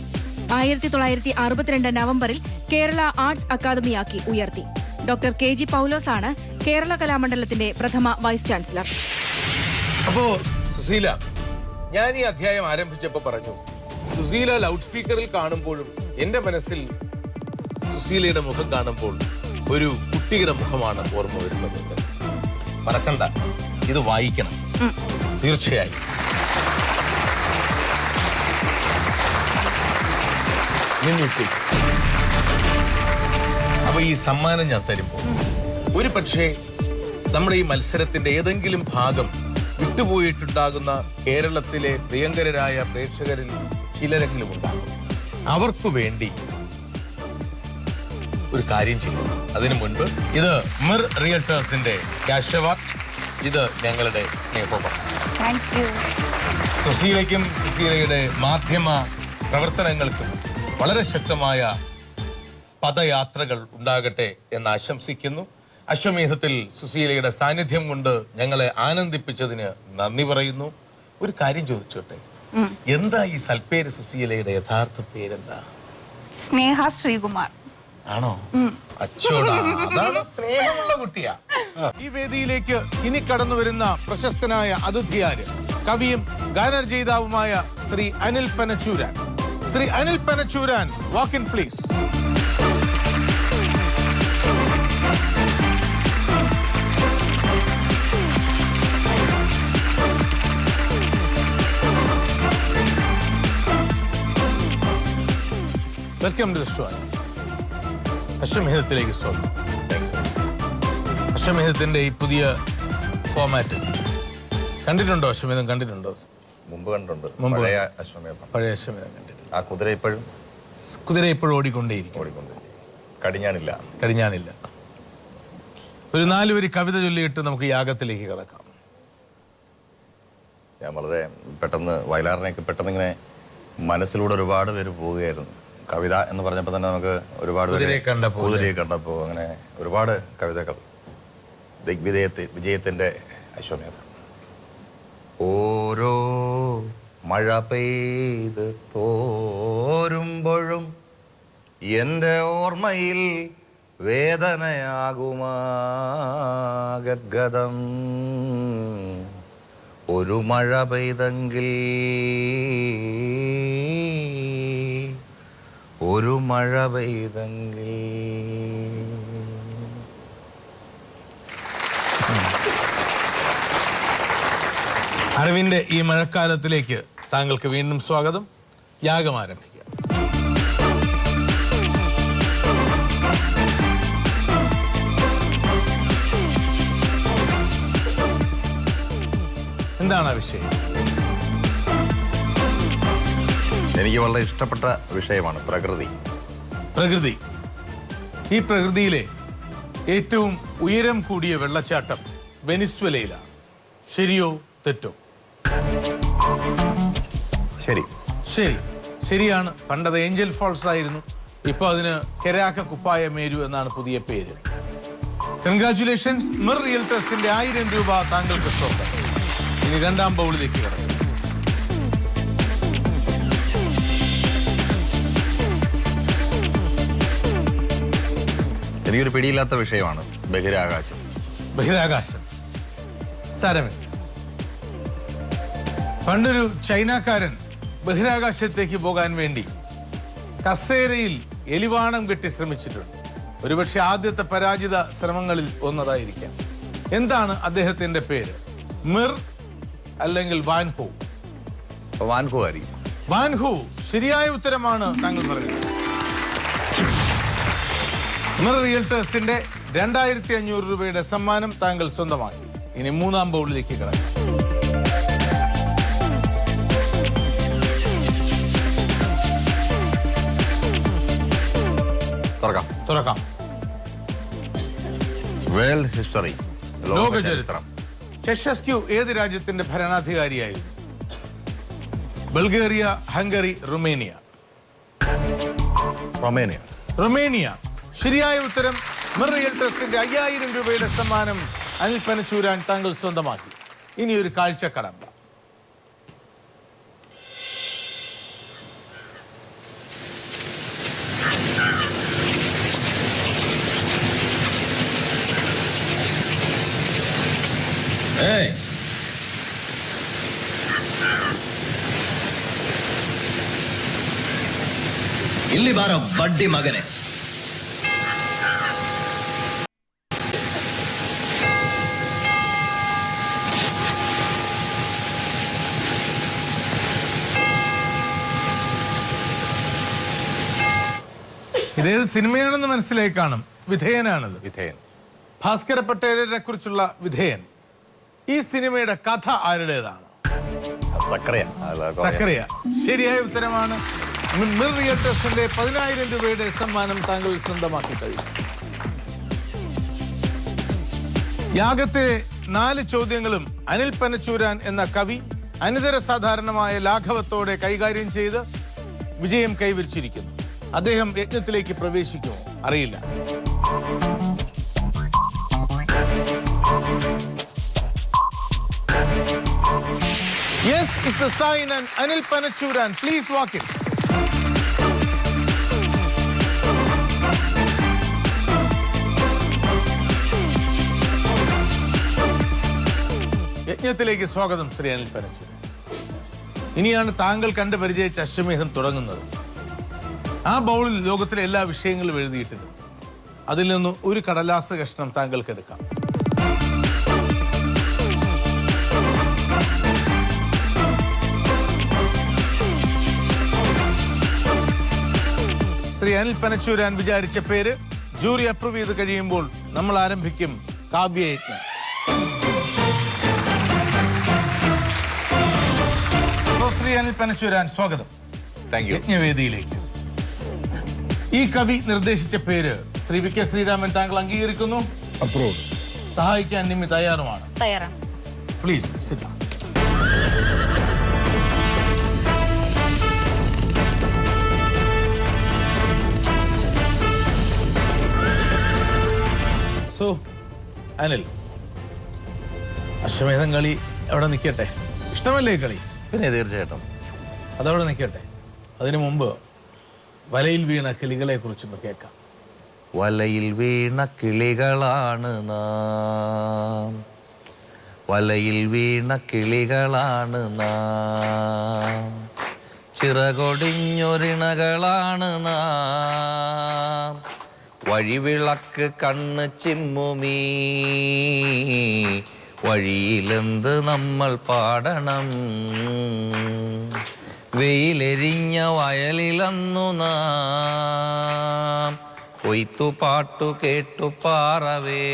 S4: 1962 നവംബറിൽ കേരള ആർട്സ് അക്കാദമിയാക്കി ഉയർത്തി. ഡോക്ടർ KG പൗലോസാണ് കേരള കലാമണ്ഡലത്തിന്റെ പ്രഥമ വൈസ് ചാൻസലർ.
S1: അപ്പോ സുശീല, ഞാൻ ഈ അധ്യായം ആരംഭിച്ചപ്പോ പറഞ്ഞു, സുശീല ലൗഡ് സ്പീക്കറിൽ കാണുമ്പോഴും എന്റെ മനസ്സിൽ സുശീലയുടെ മുഖം കാണുമ്പോൾ ഒരു കുട്ടിയുടെ മുഖമാണ് ഓർമ്മ വരുന്നത്. മറക്കണ്ട, ഇത് വായിക്കണം തീർച്ചയായും. അപ്പൊ ഈ സമ്മാനം ഞാൻ തരുമ്പോ ഒരു പക്ഷേ നമ്മുടെ ഈ മത്സരത്തിന്റെ ഏതെങ്കിലും ഭാഗം വിട്ടുപോയിട്ടുണ്ടാകുന്ന കേരളത്തിലെ പ്രിയങ്കരായ പ്രേക്ഷകരിൽ ചിലരെങ്കിലും ഉണ്ടാകും. അവർക്ക് വേണ്ടി ഒരു കാര്യം ചെയ്യും. അതിനു മുൻപ് ഇത് മിർ റിയൽട്ടേഴ്സിന്റെ ക്യാഷ് അവാർഡ്, ഇത് ഞങ്ങളുടെ സ്നേഹോപഹാരം. സുശീലയ്ക്കും സുശീലയുടെ മാധ്യമ പ്രവർത്തനങ്ങൾക്കും വളരെ ശക്തമായ പദയാത്രകൾ ഉണ്ടാകട്ടെ എന്ന് ആശംസിക്കുന്നു. അശ്വമേധത്തിൽ സുശീലയുടെ സാന്നിധ്യം കൊണ്ട് ഞങ്ങളെ ആനന്ദിപ്പിച്ചതിന് നന്ദി പറയുന്നു. ഒരു കാര്യം ചോദിച്ചോട്ടെ, എന്താ ഈ സൽപ്പേര് സുശീലയുടെ യഥാർത്ഥ പേരെന്താ?
S2: സ്നേഹ ശ്രീകുമാർ.
S1: ആണോ? അച്ചോടാ, അതാണ് സ്നേഹമുള്ള കുട്ടിയാ. ഈ വേദിയിലേക്ക് ഇനി കടന്നു വരുന്ന പ്രശസ്തനായ അതിഥിയാര് കവിയും ഗാനരചയിതാവുമായ Shri Anil Panachooran. Shri Anil Panachooran, walk in please. Welcome to the show. അശ്വമേധത്തിലേക്ക് സ്വാഗതം. അശ്വമേധത്തിന്റെ ഈ പുതിയ ഫോമാറ്റ് കണ്ടിട്ടുണ്ടോ? അശ്വമേധം കണ്ടിട്ടുണ്ടോ?
S5: മുമ്പ് കണ്ടിട്ടുണ്ട്.
S1: മുമ്പ്
S5: പഴയ അശ്വമേധം.
S1: പഴയ അശ്വമേധം കണ്ടിട്ടുണ്ട്.
S5: ആ കുതിര ഇപ്പോഴും
S1: ഓടിക്കൊണ്ടേയിരിക്കും.
S5: കടിഞ്ഞാണില്ല.
S1: ഒരു 4 വരി കവിത ചൊല്ലിയിട്ട് നമുക്ക് യാഗത്തിലേക്ക് കടക്കാം.
S5: ഞാൻ വളരെ പെട്ടെന്ന് വയലാറിനെയൊക്കെ പെട്ടെന്ന് ഇങ്ങനെ മനസ്സിലൂടെ ഒരുപാട് പേര് പോവുകയായിരുന്നു. കവിത എന്ന് പറഞ്ഞപ്പോൾ തന്നെ നമുക്ക് ഒരുപാട് കുതിരയെ കണ്ടപ്പോൾ അങ്ങനെ ഒരുപാട് കവിതകൾ. വിജയത്തിന്റെ അശ്വമേധം. ഓരോ മഴ പെയ്ത് തോരുമ്പോഴും എൻ്റെ ഓർമ്മയിൽ വേദനയാകുമാ ഗദ്ഗതം. ഒരു മഴ പെയ്തെങ്കിൽ ഒരു മഴ പെയ്തെങ്കിൽ.
S1: അറിവിന്റെ ഈ മഴക്കാലത്തിലേക്ക് താങ്കൾക്ക് വീണ്ടും സ്വാഗതം. യാഗം ആരംഭിക്കുക. എന്താണ് ആ വിഷയം?
S5: എനിക്ക് വളരെ ഇഷ്ടപ്പെട്ട വിഷയമാണ് പ്രകൃതി.
S1: പ്രകൃതി. ഈ പ്രകൃതിയിലെ ഏറ്റവും ഉയരം കൂടിയ വെള്ളച്ചാട്ടം വെനിസ്വലയിലാണ്. ശരിയോ തെറ്റോ?
S5: ശരി.
S1: ശരി, ശരിയാണ്. പണ്ടത് ഏഞ്ചൽ ഫോൾസ് ആയിരുന്നു. ഇപ്പോൾ അതിന് കെരാക്ക കുപ്പായ മേരു എന്നാണ് പുതിയ പേര്. കൺഗ്രാറ്റുലേഷൻസ്. മിർ റിയൽറ്റേഴ്സിന്റെ 1000 രൂപ താങ്കൾക്ക് സ്വന്തം. ഇനി രണ്ടാം ബൗളിലേക്ക് കിടക്കും.
S5: എനിക്കൊരു പിടിയില്ലാത്ത വിഷയമാണ് ബഹിരാകാശം.
S1: ബഹിരാകാശം സാരമില്ല. പണ്ടൊരു ചൈനക്കാരൻ ബഹിരാകാശത്തേക്ക് പോകാൻ വേണ്ടി കസേരയിൽ എലിവാണം കെട്ടി ശ്രമിച്ചിട്ടുണ്ട്. ഒരുപക്ഷെ ആദ്യത്തെ പരാജിത ശ്രമങ്ങളിൽ ഒന്നതായിരിക്കാം. എന്താണ് അദ്ദേഹത്തിന്റെ പേര്? മിർ അല്ലെങ്കിൽ വാൻഹോ?
S5: വാൻഹോ ആയിരിക്കും.
S1: വാൻഹോ ശരിയായ ഉത്തരമാണ് താങ്കൾ പറഞ്ഞത്. മിർ റിയൽറ്റേഴ്സിന്റെ 2500 രൂപയുടെ സമ്മാനം താങ്കൾ സ്വന്തമാക്കി. ഇനി മൂന്നാം ബൗളിലേക്ക് കിടക്കാം. തുറക്കാം.
S5: വേൾഡ് ഹിസ്റ്ററി,
S1: ലോക ചരിത്രം. ചെഷസ്ക്യൂ ഏത് രാജ്യത്തിന്റെ ഭരണാധികാരിയായിരുന്നു? Bulgaria, Hungary, Romania?
S5: Romania.
S1: Romania ശരിയായ ഉത്തരം. മിർ റിയൽറ്റേഴ്സിന്റെ 5000 രൂപയുടെ സമ്മാനം അനിൽ പനച്ചൂരാൻ താങ്കൾ സ്വന്തമാക്കി. ഇനി ഒരു കാഴ്ചക്കടമ്പ.
S6: ಇಲ್ಲಿ ಬಾರೋ ಬಡ್ಡಿ ಮಗನೇ.
S1: ഇതേത് സിനിമയാണെന്ന് മനസ്സിലായി കാണും. വിധേയനാണത്.
S5: വിധേയൻ.
S1: ഭാസ്കര പട്ടേലിനെ കുറിച്ചുള്ള വിധേയൻ. ഈ സിനിമയുടെ കഥ ആരുടേതാണ്? സക്കറിയ. ശരിയായ ഉത്തരമാണ്. മിർ റിയൽറ്റേഴ്സിന്റെ 10000 രൂപയുടെ സമ്മാനം താങ്കൾ സ്വന്തമാക്കി കഴിഞ്ഞു. യാഗത്തെ 4 ചോദ്യങ്ങളും അനിൽ പനച്ചൂരാൻ എന്ന കവി അനിതര സാധാരണമായ ലാഘവത്തോടെ കൈകാര്യം ചെയ്ത് വിജയം കൈവരിച്ചിരിക്കുന്നു. അദ്ദേഹം യജ്ഞത്തിലേക്ക് പ്രവേശിക്കുമോ അറിയില്ല. Yes is the sign and Anil Panachuran, please walk in. യജ്ഞത്തിലേക്ക് സ്വാഗതം ശ്രീ അനിൽ പനച്ചൂരൻ. ഇനിയാണ് താങ്കൾ കണ്ട് പരിചയിച്ച അശ്വമേധം തുടങ്ങുന്നത്. ആ ബൗളിൽ ലോകത്തിലെ എല്ലാ വിഷയങ്ങളും എഴുതിയിട്ടുണ്ട്. അതിൽ നിന്ന് ഒരു കടലാസ് കഷ്ണം താങ്കൾക്ക് എടുക്കാം. ശ്രീ അനിൽ പനച്ചൂരാൻ വിചാരിച്ച പേര് ജൂറി അപ്രൂവ് ചെയ്ത് കഴിയുമ്പോൾ നമ്മൾ ആരംഭിക്കും കാവ്യയജ്ഞം. ശ്രീ അനിൽ പനച്ചൂരാൻ സ്വാഗതം യജ്ഞവേദിയിലേക്ക്. ഈ കവി നിർദ്ദേശിച്ച പേര് ശ്രീ വി കെ ശ്രീരാമൻ താങ്കൾ അംഗീകരിക്കുന്നു?
S3: അപ്രൂവ്.
S1: സഹായിക്കാൻ നിമ്മി തയ്യാറുമാണ്?
S2: തയ്യാറാണ്.
S1: Please sit down. So Anil, Ashwamedham കളി അവിടെ നിൽക്കട്ടെ. ഇഷ്ടമല്ലേ കളി?
S5: പിന്നെ തീർച്ചയായിട്ടും
S1: അതവിടെ നിൽക്കട്ടെ. അതിനു മുമ്പ് വലയിൽ വീണ കിളികളെ കുറിച്ചൊന്ന് കേൾക്കാം.
S5: വലയിൽ വീണ കിളികളാണ് നാം, വലയിൽ വീണ കിളികളാണ് നാം, ചിറകൊടിഞ്ഞൊരിണകളാണ് നാം, വഴിവിളക്ക് കണ്ണ് ചിമ്മുമീ വഴിയിലെന്ത് നമ്മൾ പാടണം, വെയിലെരിഞ്ഞ വയലിലന്നു നാം കൊയ്ത്തു പാട്ടു കേട്ടു പാറവേ,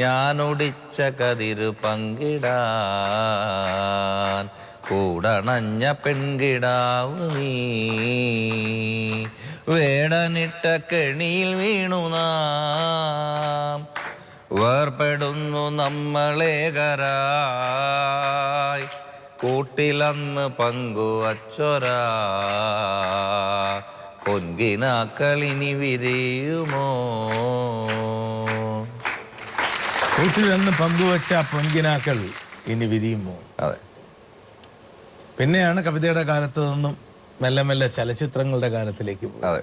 S5: ഞാനൊടിച്ച കതിര് പങ്കിടാൻ കൂടണഞ്ഞ പെൺകിടാവ് നീ, വേടനിട്ട കെണിയിൽ വീണു നാം വേർപ്പെടുന്നു നമ്മളേകരായി, കൂട്ടിലന്ന് പങ്കുവച്ചൊരാ പൊൻകിനാക്കളിനി വിരിയുമോ.
S1: കൂട്ടിലന്ന് പങ്കുവച്ച പൊൻകിനാക്കൾ ഇനി വിരിയുമോ.
S5: അതെ.
S1: പിന്നെയാണ് കവിതയുടെ കാലത്ത് നിന്നും മെല്ലെ മെല്ലെ ചലച്ചിത്രങ്ങളുടെ കാലത്തിലേക്ക് പോകും.
S5: അതെ.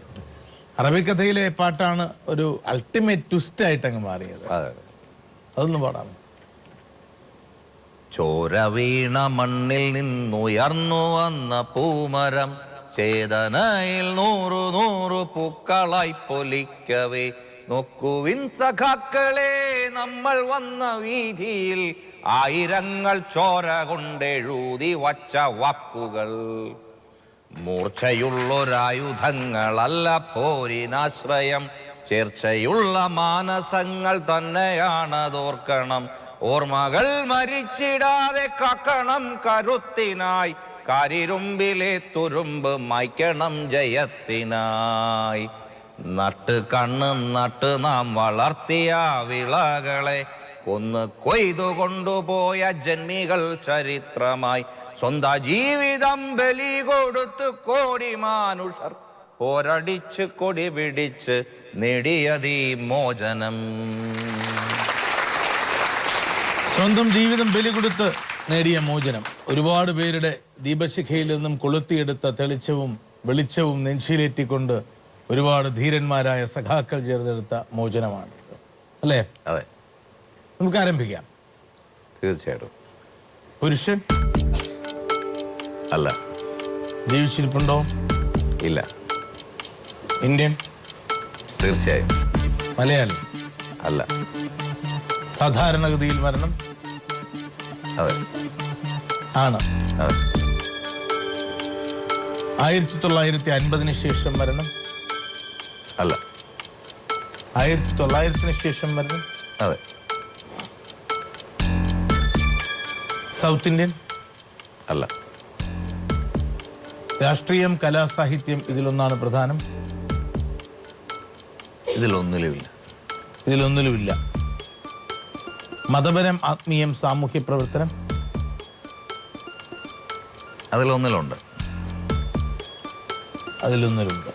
S1: അറബിക്കഥയിലെ പാട്ടാണ് ഒരു അൾട്ടിമേറ്റ് ട്വിസ്റ്റ് ആയിട്ട് അങ്ങ് മാറിയത്.
S5: അതെ.
S1: അതൊന്നും പാടാം.
S5: ചോര വീണ മണ്ണിൽ നിന്നുയർന്നു വന്ന പൂമരം ചേതനയിൽ 100 പൂക്കളായി പൊലിക്കവേ, നോക്കുവിൻ സഖാക്കളെ നമ്മൾ വന്ന വീതിയിൽ ആയിരങ്ങൾ ചോര കൊണ്ടെഴുതി വച്ച വാക്കുകൾ, മൂർച്ചയുള്ളൊരായുധങ്ങളല്ല പോരിനാശ്രയം, ചേർച്ചയുള്ള മാനസങ്ങൾ തന്നെയാണതോർക്കണം, ഓർമ്മകൾ മരിച്ചിടാതെ കാക്കണം കരുത്തിനായി, കാരിരുമ്പിലെ തുരുമ്പ് മായ്ക്കണം ജയത്തിനായി, നട്ട് കണ്ണ് നട്ട് നാം വളർത്തിയ വിളകളെ കൊന്ന് കൊയ്തു കൊണ്ടുപോയ ജന്മികൾ ചരിത്രമായി, സ്വന്തം ജീവിതം ബലി കൊടുത്ത് കോടി മാനുഷർ പോരടിച്ച് കൊടി പിടിച്ച് നേടിയതീ മോചനം.
S1: സ്വന്തം ജീവിതം ബലി കൊടുത്ത് നേടിയ മോചനം, ഒരുപാട് പേരുടെ ദീപശിഖയിൽ നിന്നും കൊളുത്തിയെടുത്ത തെളിച്ചവും വെളിച്ചവും നെഞ്ചിലേറ്റിക്കൊണ്ട് ഒരുപാട് ധീരന്മാരായ സഖാക്കൾ ചേർന്നെടുത്ത മോചനമാണ്, അല്ലേ?
S5: അതെ.
S1: നമുക്ക് ആരംഭിക്കാം.
S5: തീർച്ചയായിട്ടും.
S1: പുരുഷൻ
S5: അല്ല.
S1: ജീവിച്ചിരിപ്പുണ്ടോ?
S5: ഇല്ല.
S1: ഇന്ത്യൻ?
S5: തീർച്ചയായും.
S1: മലയാളി?
S5: അല്ല.
S1: സാധാരണഗതിയിൽ മരണം?
S5: അതെ.
S1: ആണ്.
S5: അതെ.
S1: 1950 ശേഷം മരണം?
S5: അല്ല.
S1: 1900 ശേഷം മരണം?
S5: അതെ.
S1: South Indian?
S5: അല്ല.
S1: രാഷ്ട്രീയം, കലാ, സാഹിത്യം ഇതിലൊന്നാണ് പ്രധാനം?
S5: ഇതിലൊന്നിലുമില്ല.
S1: ഇതിലൊന്നിലുമില്ല. മതപരം, ആത്മീയം, സാമൂഹ്യ പ്രവർത്തനം?
S5: അതിലൊന്നിലുണ്ട്.
S1: അതിലൊന്നിലുണ്ട്.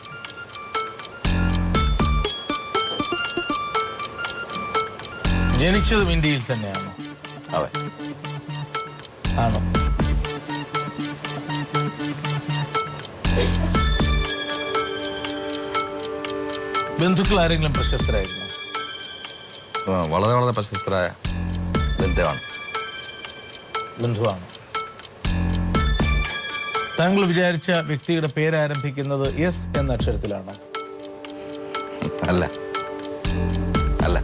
S1: ജനിച്ചതും ഇന്ത്യയിൽ തന്നെയാണോ?
S5: അതെ.
S1: ആണോ? ബന്ധുക്കൾ ആരെങ്കിലും പ്രശസ്തരായിരുന്നു?
S5: വളരെ വളരെ പ്രശസ്തരായ ബന്ധുവാണ്.
S1: ബന്ധുവാണ്. താങ്കൾ വിചാരിച്ച വ്യക്തിയുടെ പേര് ആരംഭിക്കുന്നത് എസ് എന്ന അക്ഷരത്തിലാണോ?
S5: അല്ല. അല്ല.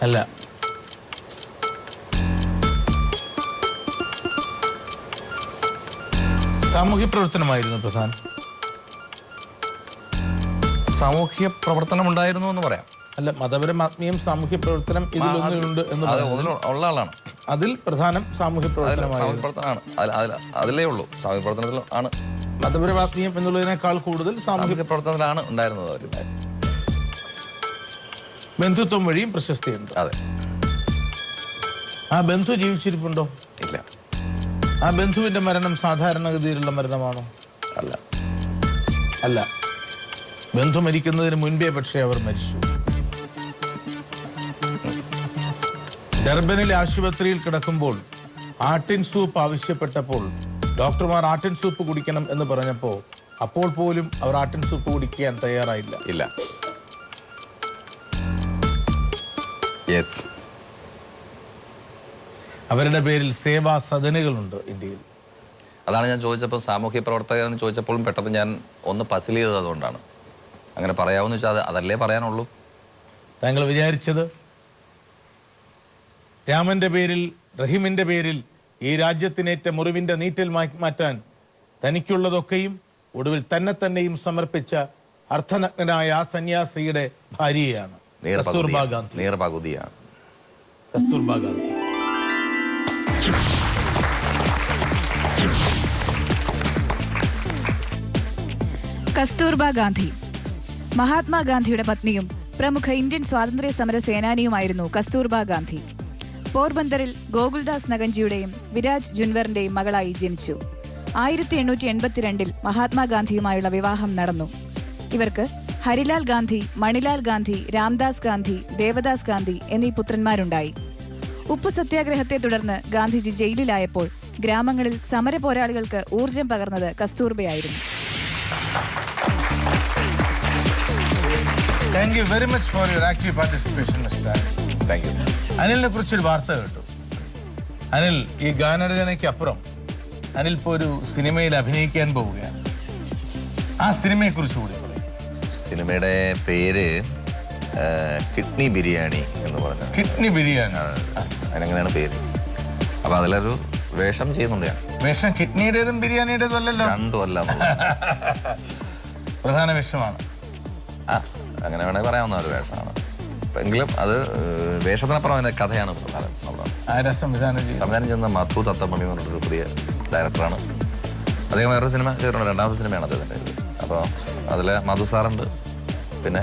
S1: അല്ല. സാമൂഹ്യ പ്രവർത്തനമായിരുന്നു പ്രധാനം?
S5: സാമൂഹ്യ പ്രവർത്തനം ഉണ്ടായിരുന്നു എന്ന് പറയാം.
S1: അല്ല, മതപരം, ആത്മീയം, സാമൂഹ്യ പ്രവർത്തനം ഇതിലൊന്നിലുണ്ട് എന്ന്
S5: ഉള്ള ആളാണ്.
S1: അതിൽ പ്രധാനം സാമൂഹ്യ പ്രവർത്തനമായിരുന്നു.
S5: അതിലേ ഉള്ളൂ. സാമൂഹ്യ പ്രവർത്തനത്തിൽ ആണ്.
S1: മതപരം, ആത്മീയം എന്നുള്ളതിനേക്കാൾ കൂടുതൽ സാമൂഹ്യ
S5: പ്രവർത്തനത്തിലാണ് ഉണ്ടായിരുന്നത്.
S1: ബന്ധുത്വം വഴിയും പ്രശസ്തിയുണ്ട്.
S5: അതെ.
S1: ആ ബന്ധു ജീവിച്ചിരിപ്പുണ്ടോ?
S5: ഇല്ല.
S1: ആ ബന്ധുവിന്റെ മരണം സാധാരണഗതിയിലുള്ള മരണമാണോ?
S5: അല്ല.
S1: അല്ല. ബന്ധു മരിക്കുന്നതിന് മുൻപേ പക്ഷേ അവർ മരിച്ചു. ഡർബനിലെ ആശുപത്രിയിൽ കിടക്കുമ്പോൾ ആട്ടിൻ സൂപ്പ് ആവശ്യപ്പെട്ടപ്പോൾ ഡോക്ടർമാർ ആട്ടിൻ സൂപ്പ് കുടിക്കണം എന്ന് പറഞ്ഞപ്പോൾ അപ്പോൾ പോലും അവർ ആട്ടിൻ സൂപ്പ് കുടിക്കാൻ തയ്യാറായില്ല.
S5: ഇല്ല. യെസ്.
S1: അവരുടെ പേരിൽ സേവാ സദനുകളുണ്ട് ഇന്ത്യയിൽ.
S5: അതാണ് ഞാൻ ചോദിച്ചപ്പോൾ സാമൂഹ്യ പ്രവർത്തകരെന്ന് ചോദിച്ചപ്പോഴും പെട്ടെന്ന് ഞാൻ ഒന്ന് പസിൽ ചെയ്തത് അതുകൊണ്ടാണ്. അങ്ങനെ പറയാമെന്ന് വെച്ചാൽ അതല്ലേ പറയാനുള്ളൂ.
S1: താങ്കൾ വിചാരിച്ചത് രാമന്റെ പേരിൽ, റഹീമിന്റെ പേരിൽ ഈ രാജ്യത്തിനേറ്റ മുറിവിന്റെ നീറ്റിൽ മാറ്റാൻ തനിക്കുള്ളതൊക്കെയും ഒടുവിൽ തന്നെയും സമർപ്പിച്ച അർത്ഥനഗ്നനായ ആ സന്യാസിയുടെ ഭാര്യയാണ് കസ്തൂർബാ ഗാന്ധി. കസ്തൂർബാ ഗാന്ധി.
S7: കസ്തൂർബാ ഗാന്ധി മഹാത്മാഗാന്ധിയുടെ പത്നിയും പ്രമുഖ ഇന്ത്യൻ സ്വാതന്ത്ര്യ സമര സേനാനിയുമായിരുന്നു കസ്തൂർബാ ഗാന്ധി. പോർബന്തറിൽ ഗോകുൽദാസ് നഗഞ്ചിയുടെയും വിരാജ് ജുൻവറിന്റെയും മകളായി ജനിച്ചു. 1882 മഹാത്മാഗാന്ധിയുമായുള്ള വിവാഹം നടന്നു. ഇവർക്ക് ഹരിലാൽ ഗാന്ധി, മണിലാൽ ഗാന്ധി, രാംദാസ് ഗാന്ധി, ദേവദാസ് ഗാന്ധി എന്നീ പുത്രന്മാരുണ്ടായി. ഉപ്പു സത്യാഗ്രഹത്തെ തുടർന്ന് ഗാന്ധിജി ജയിലിലായപ്പോൾ ഗ്രാമങ്ങളിൽ സമര പോരാളികൾക്ക് ഊർജം പകർന്നത് കസ്തൂർബയായിരുന്നു.
S1: Thank you very much for your active participation, Mr.
S5: Thank you.
S1: അനിലിനെ കുറിച്ചൊരു വാർത്ത കേട്ടു. അനിൽ ഈ ഗാനരചനയ്ക്ക് അപ്പുറം അനിൽ ഇപ്പോൾ ഒരു സിനിമയിൽ അഭിനയിക്കാൻ പോവുകയാണ്. ആ സിനിമയെ കുറിച്ച് കൂടി പറയും.
S5: സിനിമയുടെ പേര് കിഡ്നി ബിരിയാണി എന്ന് പറഞ്ഞു.
S1: കിഡ്നി ബിരിയാണി,
S5: അതിനങ്ങനെയാണ് പേര്. അപ്പൊ അതിലൊരു വേഷം ചെയ്യുന്നുണ്ട് ഞാൻ.
S1: വേഷം കിഡ്നിയുടേതും ബിരിയാണിയുടേതും അല്ലല്ലോ?
S5: രണ്ടും അല്ല.
S1: പ്രധാന വേഷമാണ്.
S5: അങ്ങനെ വേണമെങ്കിൽ പറയാവുന്ന ഒരു വേഷമാണ്. എങ്കിലും അത് വേഷത്തിനപ്പുറം അതിന്റെ കഥയാണ് പ്രധാനം. സംവിധാനം ചെയ്യുന്ന മധു തത്തമണി എന്ന് പറഞ്ഞൊരു പുതിയ ഡയറക്ടറാണ്. അദ്ദേഹം വേറൊരു സിനിമ ചെയ്തിട്ടുണ്ട്, രണ്ടാമത്തെ സിനിമയാണ് അദ്ദേഹത്തിൻ്റെ. അപ്പോൾ അതിൽ മധു സാറുണ്ട്, പിന്നെ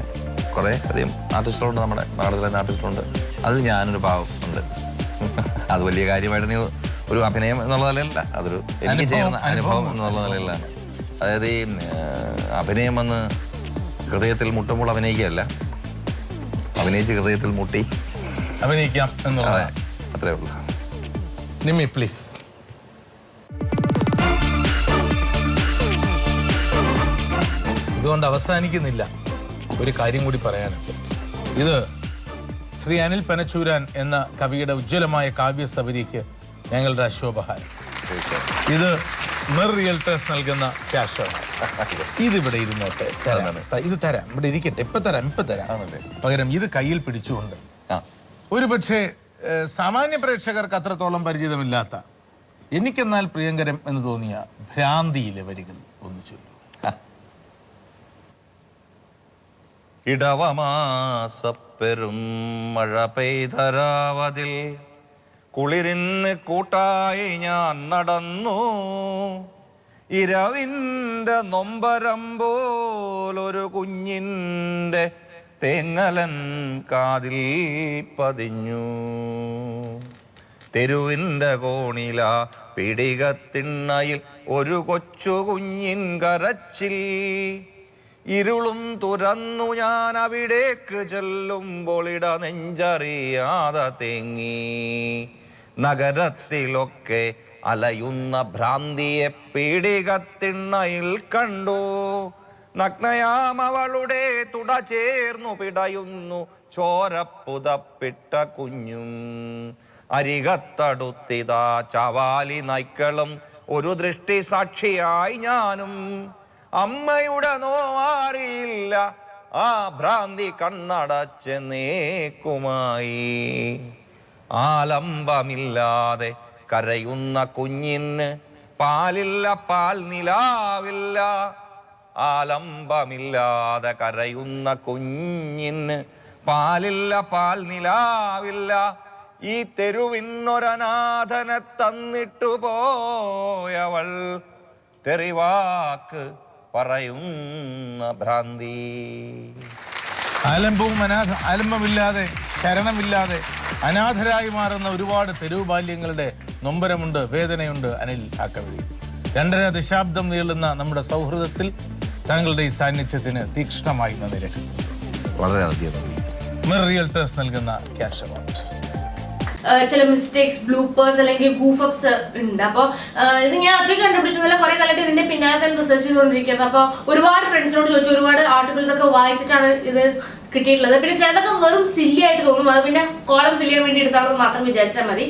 S5: കുറേ അധികം ആർട്ടിസ്റ്റുകളുണ്ട്, നമ്മുടെ നാട്ടിലെ ആർട്ടിസ്റ്റുകളുണ്ട്. അതിൽ ഞാനൊരു പാവം ഉണ്ട്. അത് വലിയ കാര്യമായിട്ട് ഒരു അഭിനയം എന്നുള്ള നിലയിലല്ല, അതൊരു എനിക്ക് ചെയ്യുന്ന അനുഭവം എന്നുള്ള നിലയിലാണ്. അതായത് ഈ അഭിനയം വന്ന് ഹൃദയത്തിൽ മുട്ടുമ്പോൾ അഭിനയിക്കുകയല്ല, അഭിനയിച്ച് ഹൃദയത്തിൽ മുട്ടി
S1: അഭിനയിക്കാം എന്നുള്ളത്.
S5: അത്രേ ഉള്ളൂ.
S1: നിമ്മി പ്ലീസ്. ഇതുകൊണ്ട് അവസാനിക്കുന്നില്ല, ഒരു കാര്യം കൂടി പറയാനുണ്ട്. ഇത് ശ്രീ അനിൽ പനച്ചൂരാൻ എന്ന കവിയുടെ ഉജ്ജ്വലമായ കാവ്യസബരിക്ക് ഞങ്ങളുടെ അശോപഹാരം. ഇത് മെർ റിയൽറ്റേഴ്സ് നൽകുന്ന ക്യാഷാണ്. ഇതിവിടെ ഇരുന്നോട്ടെ, ഇത് തരാം, ഇവിടെ ഇരിക്കട്ടെ, ഇപ്പൊ തരാം. പകരം ഇത് കയ്യിൽ പിടിച്ചുകൊണ്ട് ഒരു പക്ഷേ സാമാന്യ പ്രേക്ഷകർക്ക് അത്രത്തോളം പരിചിതമില്ലാത്ത, എനിക്കെന്നാൽ പ്രിയങ്കരം എന്ന് തോന്നിയ ഭ്രാന്തിയിലെ വരികൾ ഒന്ന് ചൊല്ലു.
S5: ഇടവമാസപ്പെരും മഴ പെയ്തരാവതിൽ കുളിരിന് കൂട്ടായി ഞാൻ നടന്നു. ഇരവിൻ്റെ നൊമ്പരം പോലൊരു കുഞ്ഞിൻ്റെ തേങ്ങലൻ കാതിൽ പതിഞ്ഞു. തെരുവിൻ്റെ കോണില പിടികത്തിണ്ണയിൽ ഒരു കൊച്ചു കുഞ്ഞിൻ കരച്ചിൽ. ഇരുളും തുറന്നു ഞാൻ അവിടേക്ക് ചെല്ലുമ്പോൾ ഇട നെഞ്ചറിയാതെ തേങ്ങി. നഗരത്തിലൊക്കെ അലയുന്ന ഭ്രാന്തിയെ പീഡികത്തിണ്ണയിൽ കണ്ടു. നഗ്നയാമവളുടെ തുട ചേർന്നു പിടയുന്നു ചോരപ്പുതപ്പിട്ട കുഞ്ഞും. അരികത്തടുത്തിതാ ചവാലി നായ്ക്കളും ഒരു ദൃഷ്ടി സാക്ഷിയായി ഞാനും. അമ്മയുടെ നോവാറിയില്ല ആ ഭ്രാന്തി കണ്ണടച്ചെന്നേക്കുമായി. ആലംബമില്ലാതെ കരയുന്ന കുഞ്ഞിന് പാലില്ല, പാൽ നിലാവില്ല. ആലംബമില്ലാതെ കരയുന്ന കുഞ്ഞിന് പാലില്ല, പാൽ നിലാവില്ല. ഈ തെരുവിനൊരനാഥനെ തന്നിട്ടു പോയവൾ തെറിവാക്ക് പറയുന്ന ഭ്രാന്തി.
S1: ആലംബമില്ലാതെ, ശരണമില്ലാതെ അനാഥരായി മാറുന്ന ഒരുപാട് തെരുവ് ബാല്യങ്ങളുടെ നൊമ്പരമുണ്ട്, വേദനയുണ്ട് അനിൽ ആ കവിതയിൽ. 2.5 ദശാബ്ദം നീളുന്ന നമ്മുടെ സൗഹൃദത്തിൽ താങ്കളുടെ ഈ സാന്നിധ്യത്തിന് തീക്ഷ്ണമായി നന്ദി രേഖപ്പെടുത്തുന്നു.
S5: വളരെയധികം.
S1: മെർ റിയൽറ്റേഴ്സ് നൽകുന്ന ക്യാഷ് അവാർഡ്.
S8: ചില മിസ്റ്റേക്സ്, ബ്ലൂപ്പേഴ്സ് അല്ലെങ്കിൽ ഗൂഫപ്സ് ഉണ്ട്. അപ്പോൾ ഇത് ഞാൻ ഒറ്റയ്ക്ക് കണ്ടുപിടിച്ചതല്ല, കുറെ കാലമായിട്ട് ഇതിന്റെ പിന്നാലെ തന്നെ റിസർച്ച് ചെയ്തുകൊണ്ടിരിക്കുന്നത്. അപ്പോൾ ഒരുപാട് ഫ്രണ്ട്സിനോട് ചോദിച്ചു, ഒരുപാട് ആർട്ടിക്കിൾസ് ഒക്കെ വായിച്ചിട്ടാണ് ഇത് കിട്ടിയിട്ടുള്ളത്. പിന്നെ ചിലതൊക്കെ വെറും സില്ലി ആയിട്ട് തോന്നും, അത് പിന്നെ കോളം ഫില്ല് ചെയ്യാൻ വേണ്ടി എടുത്താണെന്ന് മാത്രം വിചാരിച്ചാൽ മതി.